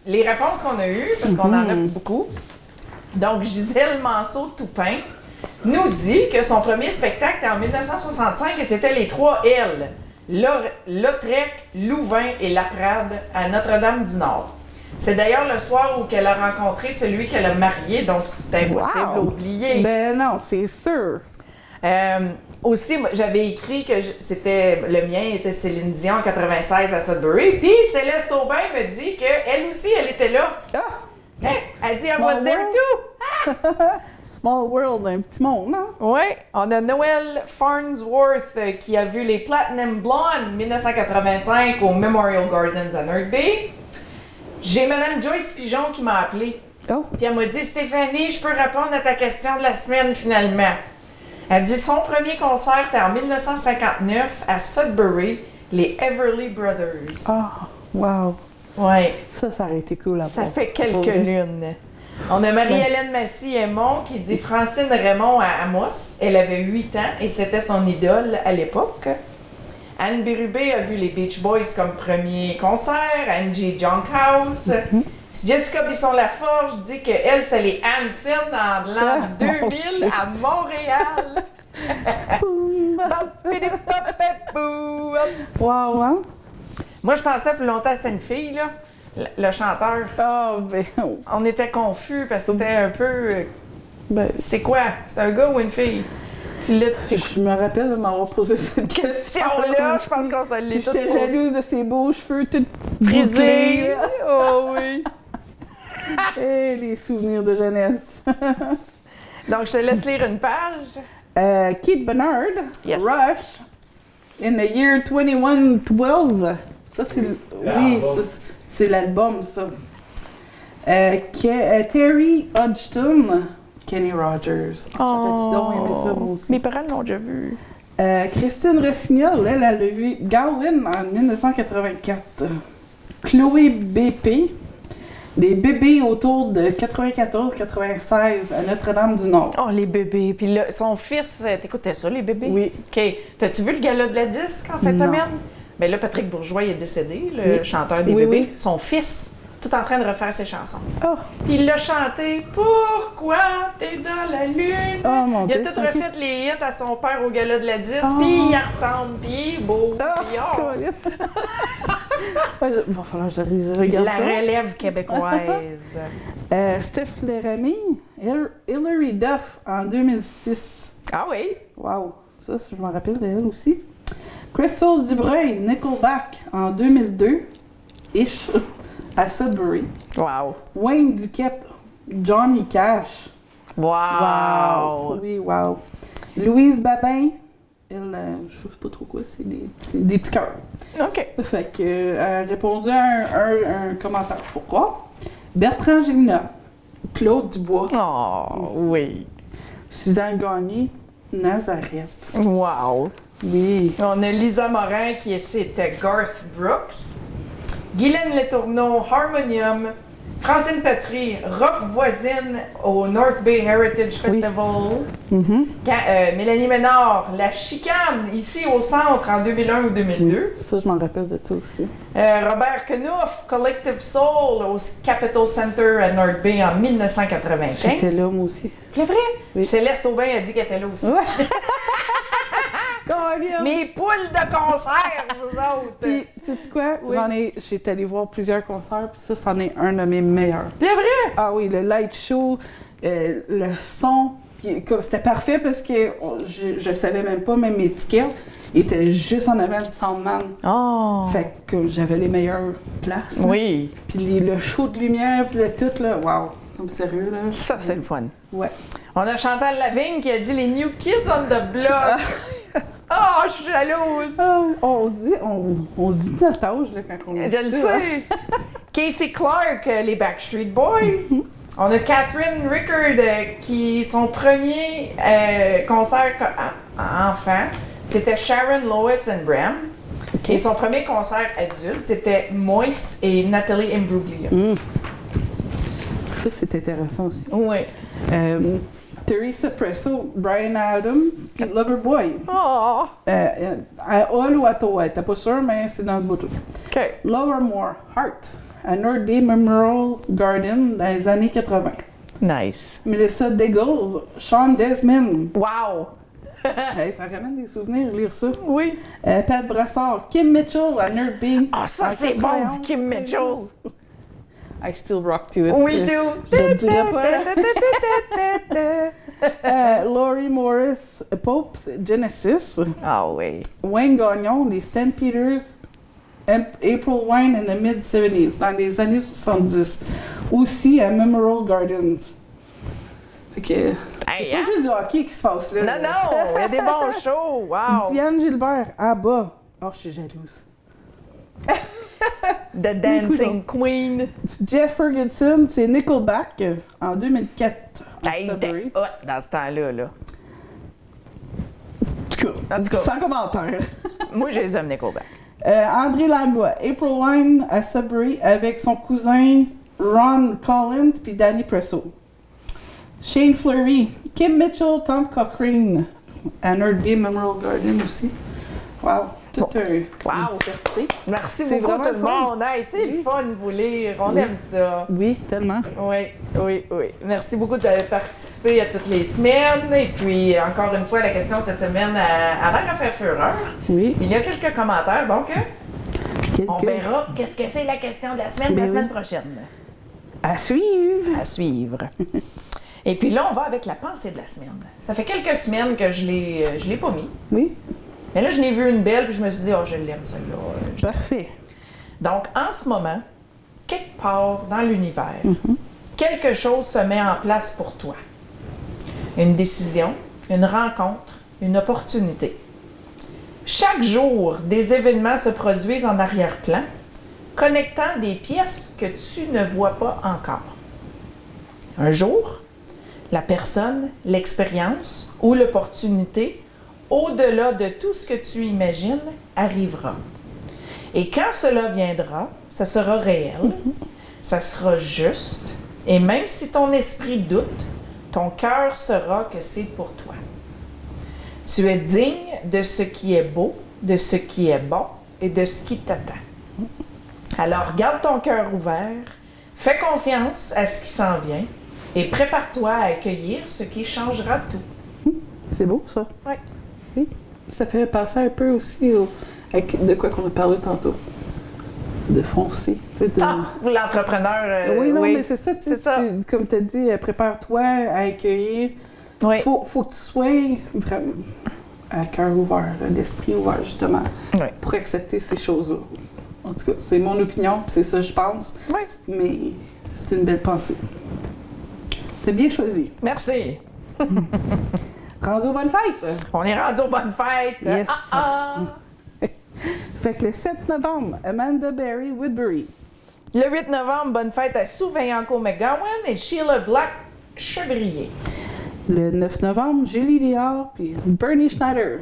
A: les réponses qu'on a eues, parce qu'on en a beaucoup. Donc, Gisèle Manceau-Toupin nous dit que son premier spectacle était en 1965 et c'était les 3 L. Lautrec, Louvain et Laprade à Notre-Dame-du-Nord. C'est d'ailleurs le soir où elle a rencontré celui qu'elle a marié, donc c'est impossible d'oublier.
B: Ben non, c'est sûr.
A: Aussi, moi, j'avais écrit que c'était le mien était Céline Dion en 96 à Sudbury. Puis Céleste Aubin me dit qu'elle aussi, elle était là.
B: Ah!
A: Hey, elle dit « I was there too! »
B: Small world, un petit monde, hein?
A: Oui, on a Noël Farnsworth qui a vu les Platinum Blondes 1985 au Memorial Gardens à Northby. J'ai Mme Joyce Pigeon qui m'a appelée.
B: Oh!
A: Puis elle m'a dit « Stéphanie, je peux répondre à ta question de la semaine finalement. » Elle dit son premier concert était en 1959 à Sudbury, les Everly Brothers.
B: Ah, wow!
A: Ouais.
B: Ça aurait été cool à voir.
A: Ça fait quelques lunes. On a Marie-Hélène Massy-Aymon qui dit Francine Raymond à Amos. Elle avait 8 ans et c'était son idole à l'époque. Anne Bérubé a vu les Beach Boys comme premier concert. Angie Jonkhouse. Jessica Bisson-Laforge dit qu'elle, c'était les Hanson en l'an 2000 à Montréal.
B: Wow, hein?
A: Moi, je pensais plus longtemps que c'était une fille, là, le chanteur.
B: Ah, ben...
A: On était confus parce que c'était un peu...
B: Ben,
A: c'est quoi? C'est un gars ou une fille? Puis là,
B: je me rappelle de m'avoir posé cette
A: question-là, je pense qu'on s'en l'est tout.
B: J'étais jalouse de ses beaux cheveux tout
A: frisés. Oh oui!
B: Et les souvenirs de jeunesse.
A: Donc, je te laisse lire une page.
B: Keith Bernard,
A: Yes.
B: Rush, in the year 2112. Ça, c'est oui, c'est l'album, ça. Terry Hodgson, Kenny Rogers. J'aurais-tu donc aimé ça, moi aussi?
A: Mes parents l'ont déjà vu.
B: Christine Rossignol, elle a vu Gawain en 1984. Chloé BP, des bébés autour de 94-96 à Notre-Dame-du-Nord.
A: Oh, les bébés. Puis là, son fils, t'écoutais ça, les bébés?
B: Oui.
A: OK. T'as-tu vu le gala de la disque en fin de
B: Non.
A: semaine? Bien là, Patrick Bourgeois il est décédé, le chanteur des
B: Oui,
A: bébés.
B: oui.
A: Son fils, tout en train de refaire ses chansons.
B: Oh,
A: Puis il l'a chanté « Pourquoi t'es dans la lune?
B: oh mon
A: Il a
B: Dieu.
A: tout
B: ok.
A: refait les hits à son père au gala de la disque,
B: Oh.
A: puis il ressemble, puis il est beau,
B: Ah,
A: puis oh.
B: câlisse. Ouais, il va falloir que je regarde
A: La
B: ça.
A: relève québécoise.
B: Steph Léramie, Hilary Duff en 2006.
A: Ah oui?
B: Wow, ça, je m'en rappelle d'elle aussi. Crystal Dubreuil, Nickelback en 2002, à Sudbury.
A: Wow.
B: Wayne Duquette, Johnny Cash.
A: Wow.
B: Oui, wow. Louise Babin, elle, je sais pas trop quoi, c'est des petits cœurs.
A: OK.
B: Fait que, elle a répondu à un commentaire. Pourquoi? Bertrand Gélina, Claude Dubois,
A: Oh, oui.
B: Suzanne Gagné, Nazareth.
A: Wow.
B: Oui.
A: On a Lisa Morin qui c'était Garth Brooks, Guylaine Letourneau, Harmonium, Francine Patry, Rock voisine au North Bay Heritage Festival,
B: Mhm.
A: Mélanie Ménard, La Chicane, ici au centre en 2001 ou 2002,
B: Ça, je m'en rappelle de ça aussi.
A: Robert Kenouf, Collective Soul au Capitol Center à North Bay en 1995.
B: J'étais là, moi aussi.
A: C'est vrai?
B: Oui.
A: Céleste Aubin a dit qu'elle était là aussi.
B: Ouais. Colin.
A: Mes poules de concert, vous autres!
B: Puis, sais-tu quoi?
A: Oui.
B: J'étais allée voir plusieurs concerts, puis ça, c'en est un de mes meilleurs.
A: C'est vrai?
B: Ah oui, le light show, le son, puis comme c'était parfait parce que je savais même pas, même mes tickets étaient juste en avant du soundman.
A: Oh!
B: Fait que j'avais les meilleures places. là.
A: Oui,
B: Puis le show de lumière, puis le tout, là, wow! Comme sérieux, là.
A: ça c'est le fun.
B: Ouais.
A: On a Chantal Lavigne qui a dit les New Kids on the Block. Oh, je suis jalouse!
B: Ah, on se dit notre âge, là, quand on
A: Je
B: dit
A: le
B: ça, hein.
A: sais! Casey Clark, les Backstreet Boys. On a Catherine Rickard qui, son premier concert enfant, c'était Sharon Lois and Bram.
B: OK.
A: Et son premier concert adulte, c'était Moist et Nathalie Imbruglia.
B: Ça, c'est intéressant aussi.
A: Oui.
B: Teresa Presso, Brian Adams, puis Loverboy.
A: Oh!
B: À Hall ou à Toa, t'es pas sûr, mais c'est dans ce bout-là.
A: OK.
B: Laura Moore, Heart, à North Bay Memorial Garden dans les années 80.
A: Nice.
B: Melissa Diggles, Sean Desmond.
A: Wow!
B: Hey, ça ramène des souvenirs, lire ça.
A: Oui.
B: Pat Brassard, Kim Mitchell à North Bay.
A: Ah, ça,
B: en
A: c'est bon
B: 91.
A: du Kim Mitchell.
B: I still rock to it.
A: We do.
B: Je le dirais pas. Laurie Morris, Pope, Genesis.
A: Ah oui.
B: Wayne Gagnon, les Stampeders, April Wine in the mid-70s, dans les années 70. Aussi à Memorial Gardens. Fait que.
A: Hey,
B: C'est
A: hein?
B: pas juste du hockey qui se passe là.
A: Non, non, il y a des bons shows. Wow.
B: Diane Gilbert, à bas. Oh, je suis jalouse.
A: The Dancing Queen.
B: Jeff Ferguson, c'est Nickelback en 2004. à
A: Hey,
B: Sudbury.
A: t'es hot dans ce temps-là. Là.
B: En tout cas, sans commentaire.
A: Moi, je les aime, Nickelback.
B: André Langlois, April Wine à Sudbury avec son cousin Ron Collins puis Danny Presso. Shane Fleury, Kim Mitchell, Tom Cochrane à North Bay Memorial Garden aussi. Wow, toute une diversité.
A: Merci
B: C'est
A: beaucoup,
B: vraiment
A: tout le
B: le fun.
A: monde. Hey, c'est le
B: Oui.
A: fun de vous lire. On
B: Oui.
A: aime ça.
B: Oui, tellement.
A: Oui, oui, oui. Merci beaucoup de participer à toutes les semaines. Et puis, encore une fois, la question cette semaine a l'air à faire fureur.
B: Oui.
A: Il y a quelques commentaires, donc on
B: Quelques-
A: verra qu'est-ce que c'est la question de la semaine,
B: Ben
A: la
B: oui.
A: semaine prochaine.
B: À suivre.
A: À suivre. Et puis là, on va avec la pensée de la semaine. Ça fait quelques semaines que je l'ai pas mis.
B: Oui,
A: Mais là, je n'ai vu une belle, puis je me suis dit, oh, je l'aime, celle-là.
B: parfait.
A: Donc, en ce moment, quelque part dans l'univers, quelque chose se met en place pour toi. Une décision, une rencontre, une opportunité. Chaque jour, des événements se produisent en arrière-plan, connectant des pièces que tu ne vois pas encore. Un jour, la personne, l'expérience ou l'opportunité, au-delà de tout ce que tu imagines, arrivera. Et quand cela viendra, ça sera réel, ça sera juste, et même si ton esprit doute, ton cœur saura que c'est pour toi. Tu es digne de ce qui est beau, de ce qui est bon et de ce qui t'attend. Alors, garde ton cœur ouvert, fais confiance à ce qui s'en vient et prépare-toi à accueillir ce qui changera tout.
B: C'est beau, ça.
A: Oui.
B: Oui. Ça fait penser un peu aussi de quoi qu'on a parlé tantôt. De foncer.
A: L'entrepreneur.
B: Oui, non, mais c'est ça,
A: c'est ça.
B: Comme tu as dit, prépare-toi à accueillir.
A: Oui.
B: Faut que tu sois vraiment à cœur ouvert, l'esprit ouvert, justement, pour accepter ces choses-là. En tout cas, c'est mon opinion, puis c'est ça que je pense.
A: Oui.
B: Mais c'est une belle pensée. T'as bien choisi.
A: Merci.
B: Rendu aux bonnes fêtes!
A: On est rendu aux bonnes fêtes.
B: Yes. Fait que le 7 novembre, Amanda Berry Woodbury.
A: Le 8 novembre, bonne fête à Sue Vaillancourt-McGowan et Sheila Black-Chevrier.
B: Le 9 novembre, Julie Liard puis Bernie Schneider.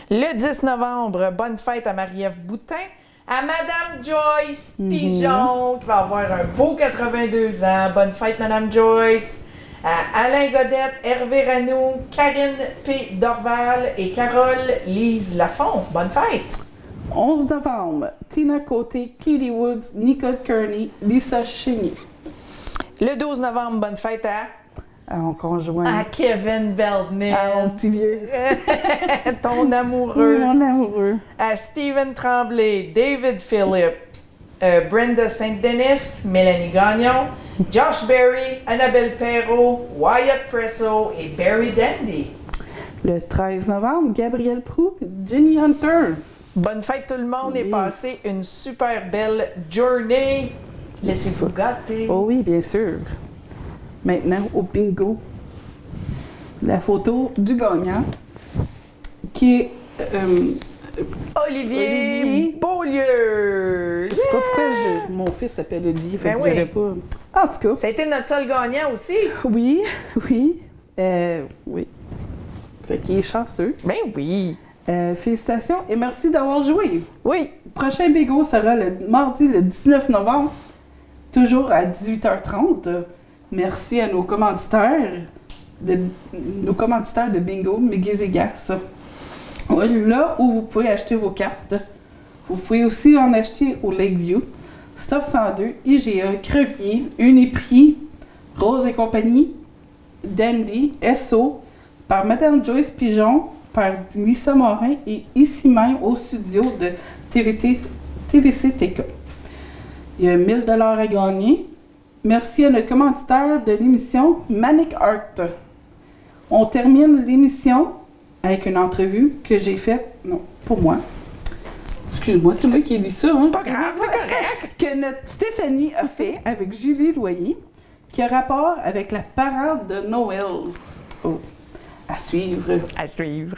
A: Le 10 novembre, bonne fête à Marie-Ève Boutin, à Madame Joyce Pigeon, qui va avoir un beau 82 ans. Bonne fête, Madame Joyce. À Alain Godette, Hervé Ranoux, Karine P. Dorval et Carole Lise Lafont. Bonne fête!
B: 11 novembre, Tina Côté, Katie Woods, Nicole Kearney, Lisa Chénier.
A: Le 12 novembre, bonne fête
B: À mon conjoint.
A: à Kevin Beldman.
B: À mon petit vieux.
A: Ton amoureux.
B: Oui, mon amoureux.
A: À Stephen Tremblay, David Phillip, Brenda Saint-Denis, Mélanie Gagnon, Josh Berry, Annabelle Perrault, Wyatt Presso et Barry Dandy.
B: Le 13 novembre, Gabrielle Proulx, Jenny Hunter.
A: Bonne fête tout le monde et
B: Oui.
A: passez une super belle journée. Laissez-vous gâter.
B: Oh oui, bien sûr. Maintenant, au bingo. La photo du gagnant, qui est
A: Olivier Beaulieu.
B: Je sais pas pourquoi mon fils s'appelle Olivier, fait
A: Ben
B: que
A: oui.
B: j'aurais pas... Ah, en tout cas,
A: Ça a été notre seul gagnant aussi.
B: oui. Oui. Fait qu'il est chanceux.
A: Ben oui.
B: Félicitations et merci d'avoir joué.
A: Oui.
B: Le prochain bingo sera le mardi, le 19 novembre, toujours à 18h30. Merci à nos commanditaires de bingo, Miguez et Gas. Là où vous pouvez acheter vos cartes. Vous pouvez aussi en acheter au Lakeview, Stop 102, IGA, Crevier, Uniprix, Rose et compagnie, Dandy, SO, par Madame Joyce Pigeon, par Lisa Morin et ici même au studio de TVC TK. Il y a 1000 $ à gagner. Merci à notre commanditaire de l'émission, Manic Art. On termine l'émission avec une entrevue que j'ai faite, non, pour moi. Excuse-moi, c'est moi qui ai dit ça, hein?
A: Pas grave, c'est correct.
B: Que notre Stéphanie a fait avec Julie Loyer, qui a rapport avec la parade de Noël. Oh, à suivre.
A: À suivre.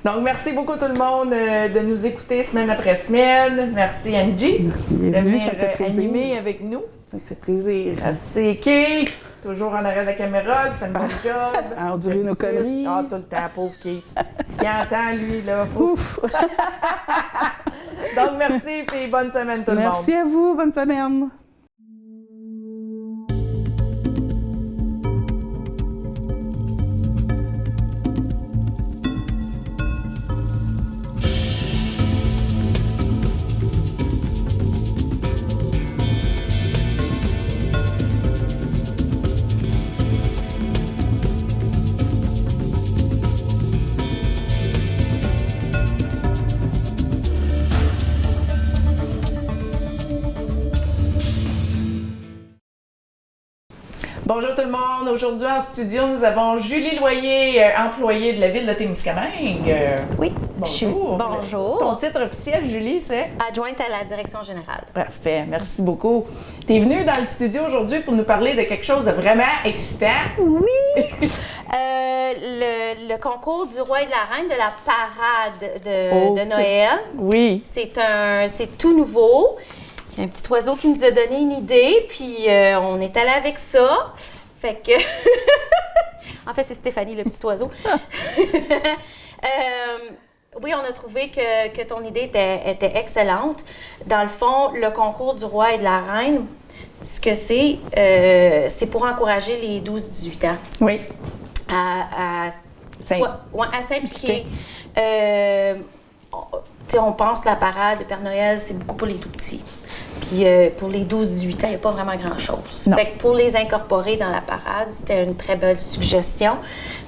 A: Donc, merci beaucoup tout le monde de nous écouter semaine après semaine. Merci Angie de
B: Bienvenue,
A: venir
B: ça fait plaisir.
A: animer avec nous.
B: Ça fait plaisir.
A: Merci Keith, toujours en arrière de la caméra, qui fait une bonne job.
B: À endurer nos
A: D'habitude.
B: conneries.
A: Ah, tout le temps, pauvre Keith. Ce qu'il entend, lui, là. Ouf. Donc, merci et bonne semaine tout le monde.
B: Merci à vous, bonne semaine.
A: Bonjour tout le monde. Aujourd'hui en studio, nous avons Julie Loyer, employée de la ville de Témiscamingue.
C: Oui,
A: Bonjour.
C: Bonjour.
A: Ton titre officiel, Julie, c'est?
C: Adjointe à la direction générale.
A: Parfait, merci beaucoup. Tu es venue dans le studio aujourd'hui pour nous parler de quelque chose de vraiment excitant.
C: Oui! Le concours du roi et de la reine de la parade de Noël.
A: Oui.
C: C'est tout nouveau. Il y a un petit oiseau qui nous a donné une idée, puis on est allé avec ça. Fait que... En fait, c'est Stéphanie, le petit oiseau. Oui, on a trouvé que ton idée était excellente. Dans le fond, le concours du roi et de la reine, ce que c'est pour encourager les 12-18 ans.
A: Oui.
C: À s'impliquer. On pense la parade de Père Noël, c'est beaucoup pour les tout-petits. Puis pour les 12-18 ans, il n'y a pas vraiment grand-chose. Fait que pour les incorporer dans la parade, c'était une très belle suggestion.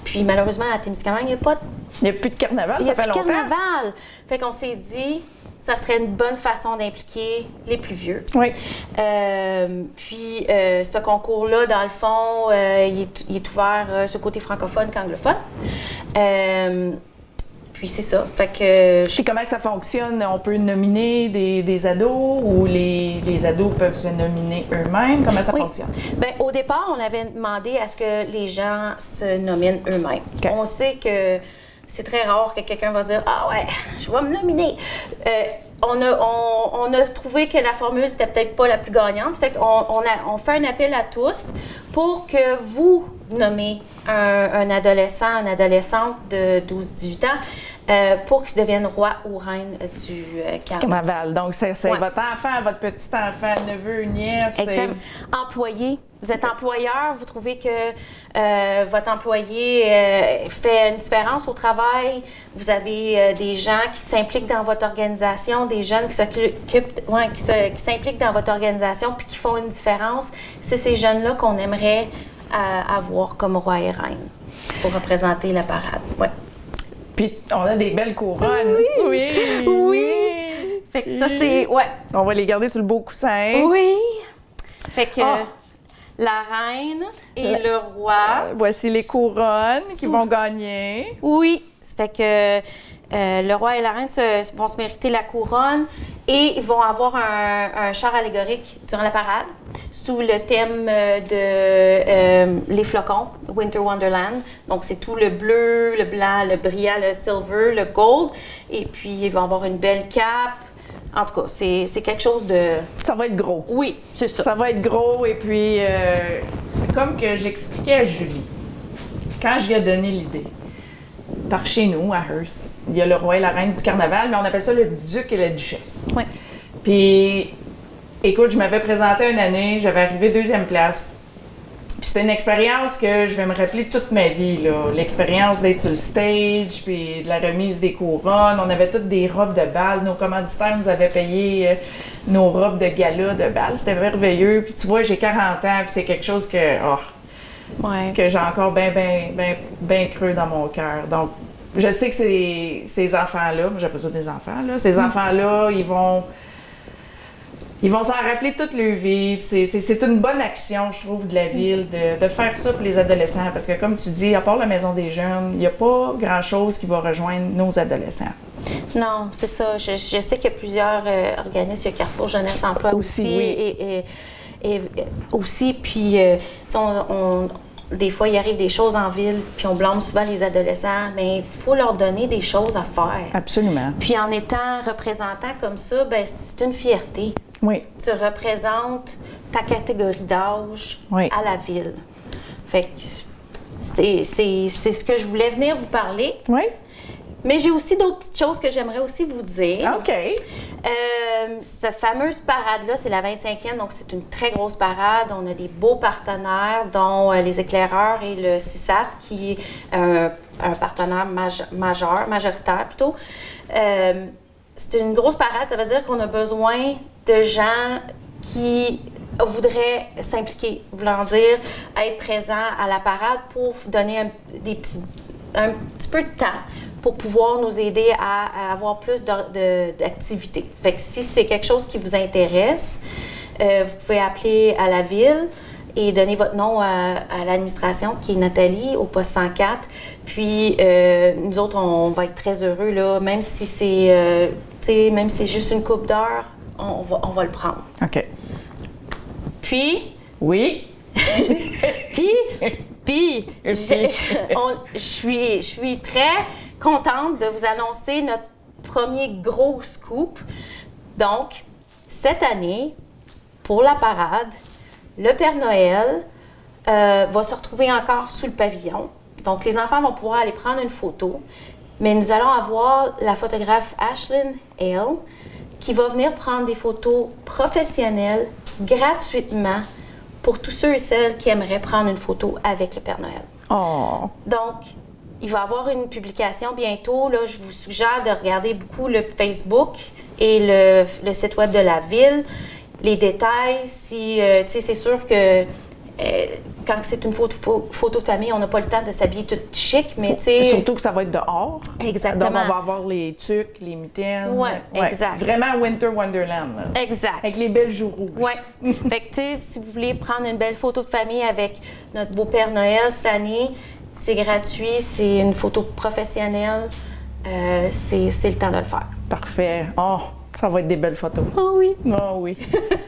C: Puis malheureusement, à Témiscamingue, il n'y a pas...
A: Il n'y a plus de carnaval,
C: Il n'y a
A: ça fait
C: plus de
A: longtemps.
C: carnaval. Fait qu'on s'est dit, ça serait une bonne façon d'impliquer les plus vieux.
A: Oui.
C: Puis ce concours-là, dans le fond, il est ouvert sur le côté francophone qu'anglophone. Puis c'est ça. Fait que...
A: Puis comment que ça fonctionne? On peut nominer des ados ou les ados peuvent se nominer eux-mêmes? Comment ça fonctionne?
C: Bien, au départ, on avait demandé à ce que les gens se nominent eux-mêmes.
A: Okay.
C: On sait que c'est très rare que quelqu'un va dire « Ah ouais, je vais me nominer ». On a trouvé que la formule, c'était peut-être pas la plus gagnante. Fait qu'on fait un appel à tous pour que vous nommez un adolescent, une adolescente de 12-18 ans pour qu'il devienne roi ou reine du carnaval.
A: Donc, c'est votre enfant, votre petit-enfant, neveu, nièce.
C: Exact. Employé. Vous êtes employeur, vous trouvez que votre employé fait une différence au travail. Vous avez des gens qui s'impliquent dans votre organisation, des jeunes qui s'impliquent dans votre organisation puis qui font une différence. C'est ces jeunes-là qu'on aimerait avoir comme roi et reine pour représenter la parade. Ouais.
A: Puis on a des belles couronnes. Oui.
C: Fait que ça, c'est... Ouais.
A: On va les garder sur le beau coussin.
C: Oui. Fait que la reine et le roi...
A: voici les couronnes qui vont gagner.
C: Oui. Ça fait que le roi et la reine vont se mériter la couronne et ils vont avoir un char allégorique durant la parade sous le thème de les flocons, Winter Wonderland. Donc, c'est tout le bleu, le blanc, le brillant, le silver, le gold. Et puis, ils vont avoir une belle cape. En tout cas, c'est quelque chose de...
A: Ça va être gros.
C: Oui, c'est ça.
A: Ça va être gros et puis, comme que j'expliquais à Julie, quand je lui ai donné l'idée, par chez nous, à Hearst, il y a le roi et la reine du carnaval, mais on appelle ça le duc et la duchesse.
C: Oui.
A: Puis, écoute, je m'avais présenté une année, j'avais arrivé 2e place. Puis c'était une expérience que je vais me rappeler toute ma vie, là. L'expérience d'être sur le stage, puis de la remise des couronnes. On avait toutes des robes de bal. Nos commanditaires nous avaient payé nos robes de gala de bal. C'était merveilleux. Puis tu vois, j'ai 40 ans, puis c'est quelque chose que j'ai encore bien creux dans mon cœur. Donc, je sais que ces enfants-là, j'appelle ça des enfants, là, ces enfants-là, ils vont s'en rappeler toute leur vie. C'est une bonne action, je trouve, de la ville de faire ça pour les adolescents. Parce que, comme tu dis, à part la Maison des jeunes, il n'y a pas grand-chose qui va rejoindre nos adolescents.
C: Non, c'est ça. Je sais qu'il y a plusieurs organismes. Il y a Carrefour Jeunesse Emploi aussi. Et aussi, puis, des fois, il arrive des choses en ville, puis on blâme souvent les adolescents, mais il faut leur donner des choses à faire.
A: Absolument.
C: Puis en étant représentant comme ça, ben c'est une fierté.
A: Oui.
C: Tu représentes ta catégorie d'âge à la ville. Fait que c'est ce que je voulais venir vous parler.
A: Oui.
C: Mais j'ai aussi d'autres petites choses que j'aimerais aussi vous dire.
A: OK.
C: Cette fameuse parade-là, c'est la 25e, donc c'est une très grosse parade. On a des beaux partenaires, dont les éclaireurs et le CISAT, qui est un partenaire majoritaire plutôt. C'est une grosse parade, ça veut dire qu'on a besoin de gens qui voudraient s'impliquer, voulant dire être présents à la parade pour donner un petit peu de temps pour pouvoir nous aider à avoir plus d'activités. Fait que si c'est quelque chose qui vous intéresse, vous pouvez appeler à la ville et donner votre nom à l'administration, qui est Nathalie, au poste 104. Puis, nous autres, on va être très heureux, là, même si c'est juste une couple d'heures, on va le prendre.
A: OK.
C: Puis...
A: Oui.
C: Puis, je suis très contente de vous annoncer notre premier gros scoop. Donc, cette année, pour la parade, le Père Noël va se retrouver encore sous le pavillon. Donc, les enfants vont pouvoir aller prendre une photo, mais nous allons avoir la photographe Ashlyn Hale qui va venir prendre des photos professionnelles gratuitement pour tous ceux et celles qui aimeraient prendre une photo avec le Père Noël.
A: Oh!
C: Donc, il va y avoir une publication bientôt. Là, je vous suggère de regarder beaucoup le Facebook et le site web de la ville. Les détails, si, c'est sûr que quand c'est une photo de famille, on n'a pas le temps de s'habiller tout chic, mais tu sais...
A: Surtout que ça va être dehors.
C: Exactement.
A: Donc, on va avoir les tucs, les mitaines.
C: Oui, exact.
A: Vraiment Winter Wonderland. Là.
C: Exact.
A: Avec les belles joues rouges.
C: Oui. Fait que, tu sais, si vous voulez prendre une belle photo de famille avec notre beau Père Noël cette année, c'est gratuit, c'est une photo professionnelle. C'est le temps de le faire.
A: Parfait. Oh, ça va être des belles photos.
C: Oh oui.
A: Oh oui.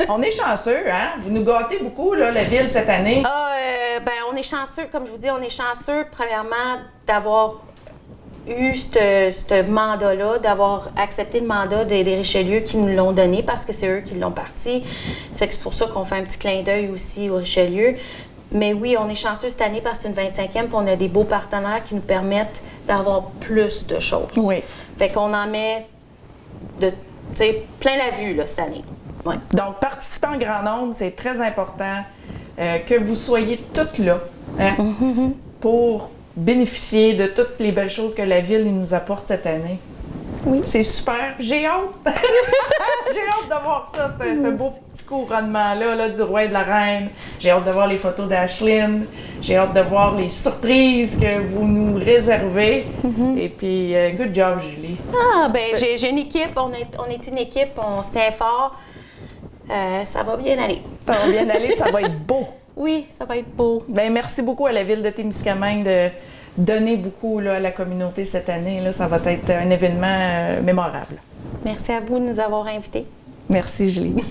A: On est chanceux, hein? Vous nous gâtez beaucoup, là, la ville, cette année.
C: Ben, on est chanceux, comme je vous dis, on est chanceux, premièrement, d'avoir eu ce mandat-là, d'avoir accepté le mandat des Richelieu qui nous l'ont donné parce que c'est eux qui l'ont parti. C'est pour ça qu'on fait un petit clin d'œil aussi au Richelieu. Mais oui, on est chanceux cette année parce que c'est une 25e puis on a des beaux partenaires qui nous permettent d'avoir plus de choses.
A: Oui.
C: Fait qu'on en met plein la vue là, cette année. Ouais.
A: Donc, participer en grand nombre, c'est très important que vous soyez toutes là hein, pour bénéficier de toutes les belles choses que la ville nous apporte cette année.
C: Oui.
A: C'est super. J'ai hâte. J'ai hâte de voir ça, ce beau petit couronnement-là là, du roi et de la reine. J'ai hâte de voir les photos d'Ashlyn. J'ai hâte de voir les surprises que vous nous réservez. Et puis, good job, Julie.
C: Ah, ben j'ai une équipe. On est une équipe. On se tient fort. Ça va bien aller.
A: Ça va bien aller, ça va être beau.
C: Oui, ça va être beau.
A: Bien, merci beaucoup à la ville de Témiscamingue de donner beaucoup là, à la communauté cette année. Là. Ça va être un événement mémorable.
C: Merci à vous de nous avoir invités.
A: Merci, Julie.